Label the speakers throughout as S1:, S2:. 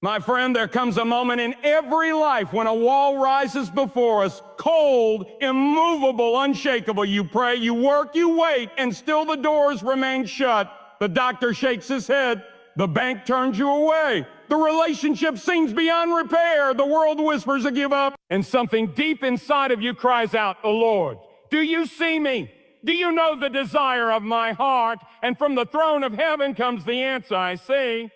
S1: My friend, there comes a moment in every life when a wall rises before us, cold, immovable, unshakable. You pray, you work, you wait, and still the doors remain shut. The doctor shakes his head. The bank turns you away. The relationship seems beyond repair. The world whispers a give up. And something deep inside of you cries out, "Oh Lord, do you see me? Do you know the desire of my heart?" And from the throne of heaven comes the answer, "I see.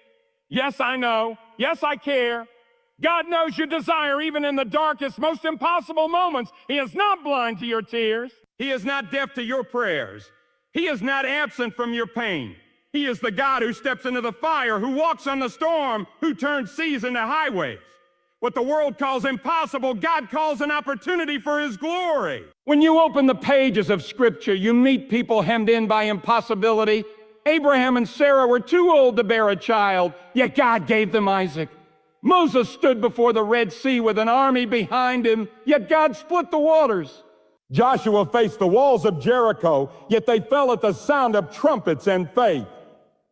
S1: Yes, I know. Yes, I care." God knows your desire even in the darkest, most impossible moments. He is not blind to your tears. He is not deaf to your prayers. He is not absent from your pain. He is the God who steps into the fire, who walks on the storm, who turns seas into highways. What the world calls impossible, God calls an opportunity for His glory. When you open the pages of Scripture, you meet people hemmed in by impossibility. Abraham and Sarah were too old to bear a child, yet God gave them Isaac. Moses stood before the Red Sea with an army behind him, yet God split the waters. Joshua faced the walls of Jericho, yet they fell at the sound of trumpets and faith.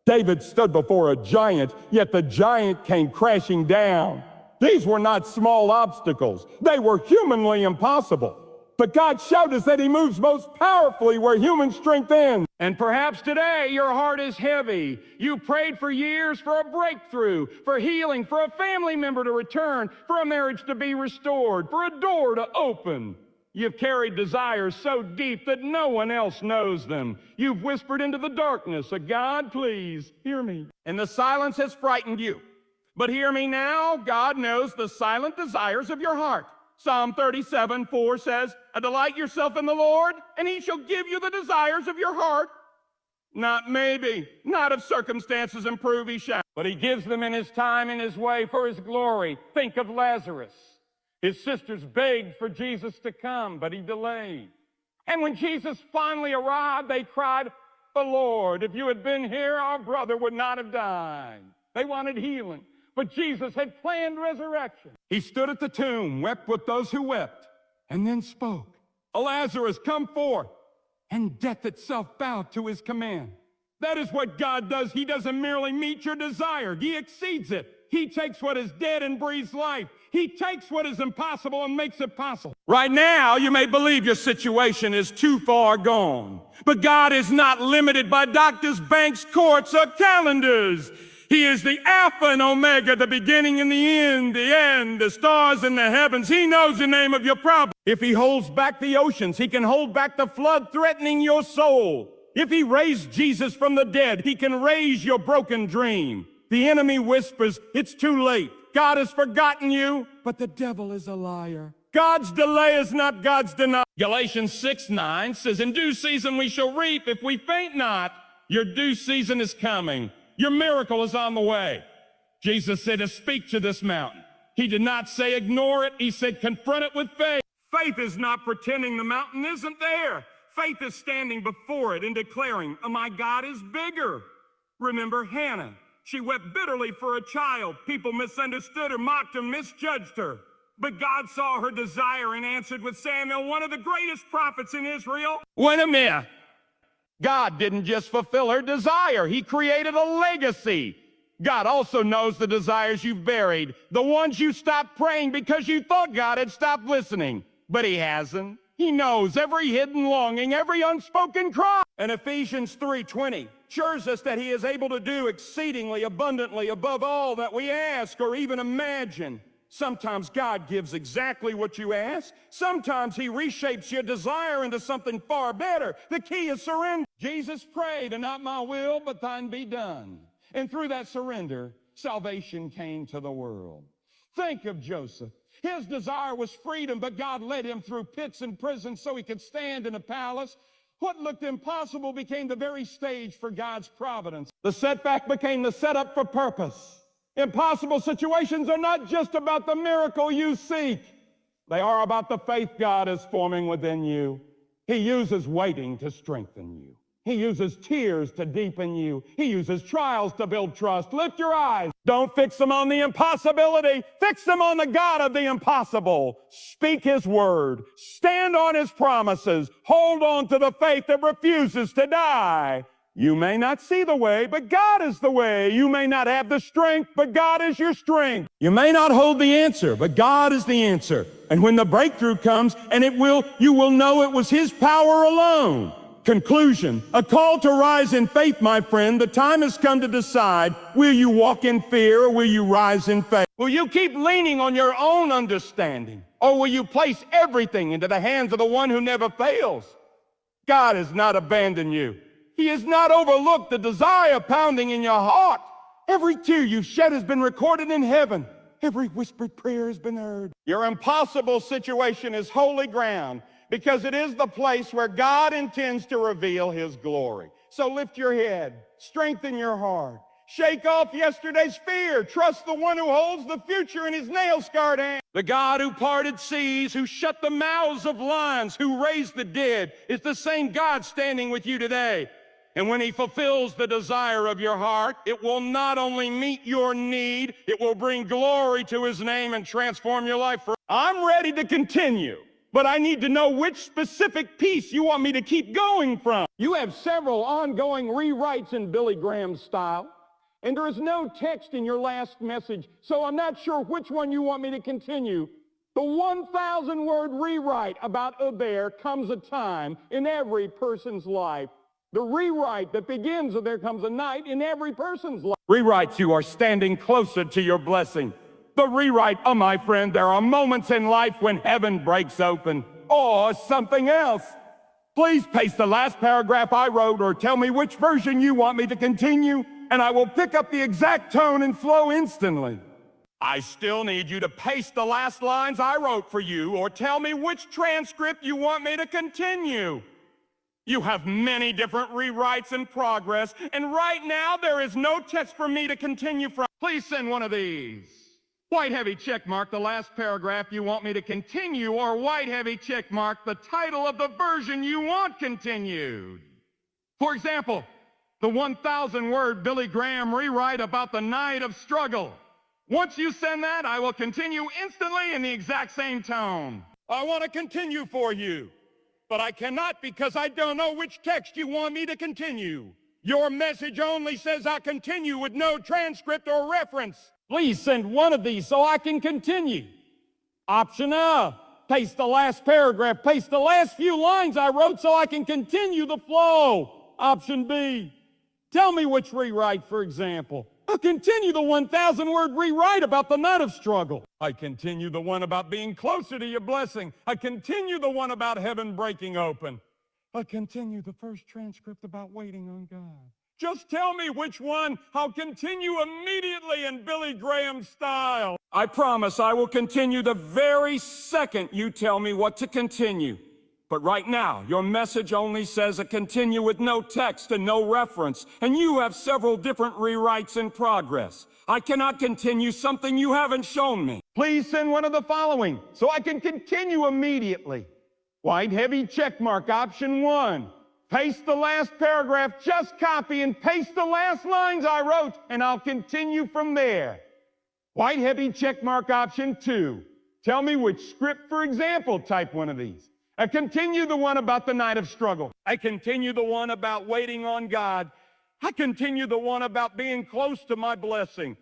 S1: David stood before a giant, yet the giant came crashing down. These were not small obstacles. They were humanly impossible. But God showed us that He moves most powerfully where human strength ends. And perhaps today your heart is heavy. You prayed for years for a breakthrough, for healing, for a family member to return, for a marriage to be restored, for a door to open. You've carried desires so deep that no one else knows them. You've whispered into the darkness, "God, please, hear me." And the silence has frightened you. But hear me now, God knows the silent desires of your heart. Psalm 37:4 says, "Delight yourself in the Lord, and He shall give you the desires of your heart." Not maybe, not if circumstances improve, He shall. But He gives them in His time, in His way, for His glory. Think of Lazarus. His sisters begged for Jesus to come, but He delayed. And when Jesus finally arrived, they cried, "Oh Lord, if you had been here, our brother would not have died." They wanted healing, but Jesus had planned resurrection. He stood at the tomb, wept with those who wept, and then spoke, "Lazarus, come forth." And death itself bowed to His command. That is what God does. He doesn't merely meet your desire. He exceeds it. He takes what is dead and breathes life. He takes what is impossible and makes it possible. Right now, you may believe your situation is too far gone. But God is not limited by doctors, banks, courts, or calendars. He is the Alpha and Omega, the beginning and the end, the stars in the heavens. He knows the name of your problem. If He holds back the oceans, He can hold back the flood threatening your soul. If He raised Jesus from the dead, He can raise your broken dream. The enemy whispers, "It's too late. God has forgotten you," but the devil is a liar. God's delay is not God's denial. Galatians 6:9 says, "In due season we shall reap if we faint not." Your due season is coming. Your miracle is on the way. Jesus said to speak to this mountain. He did not say ignore it. He said confront it with faith. Faith is not pretending the mountain isn't there. Faith is standing before it and declaring, "Oh, my God is bigger." Remember Hannah. She wept bitterly for a child. People misunderstood her, mocked her, misjudged her. But God saw her desire and answered with Samuel, one of the greatest prophets in Israel. Wait a minute. God didn't just fulfill her desire. He created a legacy. God also knows the desires you've buried, the ones you stopped praying because you thought God had stopped listening. But He hasn't. He knows every hidden longing, every unspoken cry. And Ephesians 3:20 assures us that He is able to do exceedingly abundantly above all that we ask or even imagine. Sometimes God gives exactly what you ask. Sometimes He reshapes your desire into something far better. The key is surrender. Jesus prayed, "And not my will, but thine be done." And through that surrender, salvation came to the world. Think of Joseph. His desire was freedom, but God led him through pits and prisons so he could stand in a palace. What looked impossible became the very stage for God's providence. The setback became the setup for purpose. Impossible situations are not just about the miracle you seek. They are about the faith God is forming within you. He uses waiting to strengthen you. He uses tears to deepen you. He uses trials to build trust. Lift your eyes. Don't fix them on the impossibility. Fix them on the God of the impossible. Speak His word. Stand on His promises. Hold on to the faith that refuses to die. You may not see the way, but God is the way. You may not have the strength, but God is your strength. You may not hold the answer, but God is the answer. And when the breakthrough comes, you will know it was His power alone. Conclusion, a call to rise in faith, my friend. The time has come to decide, will you walk in fear or will you rise in faith? Will you keep leaning on your own understanding, or will you place everything into the hands of the one who never fails? God has not abandoned you. He has not overlooked the desire pounding in your heart. Every tear you've shed has been recorded in heaven. Every whispered prayer has been heard. Your impossible situation is holy ground because it is the place where God intends to reveal His glory. So lift your head, strengthen your heart, shake off yesterday's fear, trust the one who holds the future in His nail-scarred hand. The God who parted seas, who shut the mouths of lions, who raised the dead, is the same God standing with you today. And when He fulfills the desire of your heart, it will not only meet your need, it will bring glory to His name and transform your life. I'm ready to continue, but I need to know which specific piece you want me to keep going from. You have several ongoing rewrites in Billy Graham's style, and there is no text in your last message, so I'm not sure which one you want me to continue. The 1,000-word rewrite about there comes a time in every person's life. The rewrite that begins with there comes a night in every person's life. Rewrites, you are standing closer to your blessing. The rewrite, oh my friend, there are moments in life when heaven breaks open. Or something else. Please paste the last paragraph I wrote or tell me which version you want me to continue, and I will pick up the exact tone and flow instantly. I still need you to paste the last lines I wrote for you or tell me which transcript you want me to continue. You have many different rewrites in progress, and right now there is no text for me to continue from. Please send one of these. White heavy check mark the last paragraph you want me to continue, or white heavy check mark the title of the version you want continued. For example, the 1,000-word Billy Graham rewrite about the night of struggle. Once you send that, I will continue instantly in the exact same tone. I want to continue for you, but I cannot because I don't know which text you want me to continue. Your message only says I continue with no transcript or reference. Please send one of these so I can continue. Option A, paste the last paragraph, paste the last few lines I wrote so I can continue the flow. Option B, tell me which rewrite, for example. I'll continue the 1,000-word rewrite about the night of struggle. I continue the one about being closer to your blessing. I continue the one about heaven breaking open. I continue the first transcript about waiting on God. Just tell me which one. I'll continue immediately in Billy Graham style. I promise I will continue the very second you tell me what to continue. But right now, your message only says a continue with no text and no reference, and you have several different rewrites in progress. I cannot continue something you haven't shown me. Please send one of the following so I can continue immediately. White heavy check mark, option 1. Paste the last paragraph, just copy and paste the last lines I wrote, and I'll continue from there. White heavy check mark, option 2. Tell me which script, for example, type one of these. I continue the one about the night of struggle. I continue the one about waiting on God. I continue the one about being close to my blessing.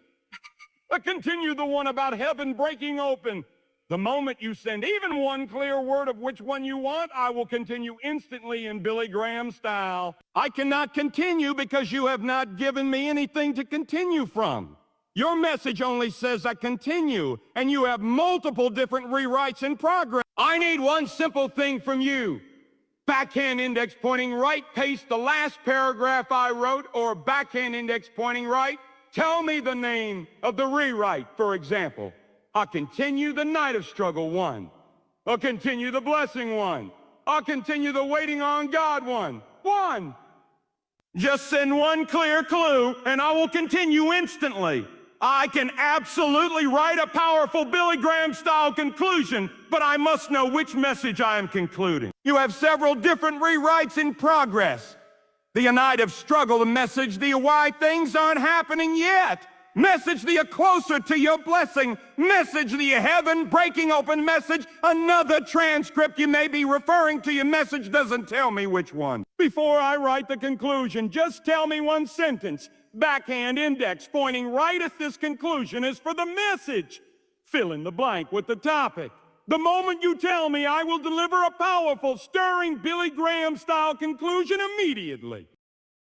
S1: I continue the one about heaven breaking open. The moment you send even one clear word of which one you want, I will continue instantly in Billy Graham style. I cannot continue because you have not given me anything to continue from. Your message only says I continue, and you have multiple different rewrites in progress. I need one simple thing from you. Backhand index pointing right, paste the last paragraph I wrote, or backhand index pointing right. Tell me the name of the rewrite, for example. I'll continue the night of struggle 1. I'll continue the blessing 1. I'll continue the waiting on God 1. Just send one clear clue, and I will continue instantly. I can absolutely write a powerful Billy Graham-style conclusion, but I must know which message I am concluding. You have several different rewrites in progress. The night of struggle, the message, the why things aren't happening yet. Message that you're closer to your blessing. Message that you're heaven breaking open. Message another transcript you may be referring to. Your message doesn't tell me which one. Before I write the conclusion, just tell me one sentence. Backhand index pointing right at this conclusion is for the message. Fill in the blank with the topic. The moment you tell me, I will deliver a powerful, stirring Billy Graham-style conclusion immediately.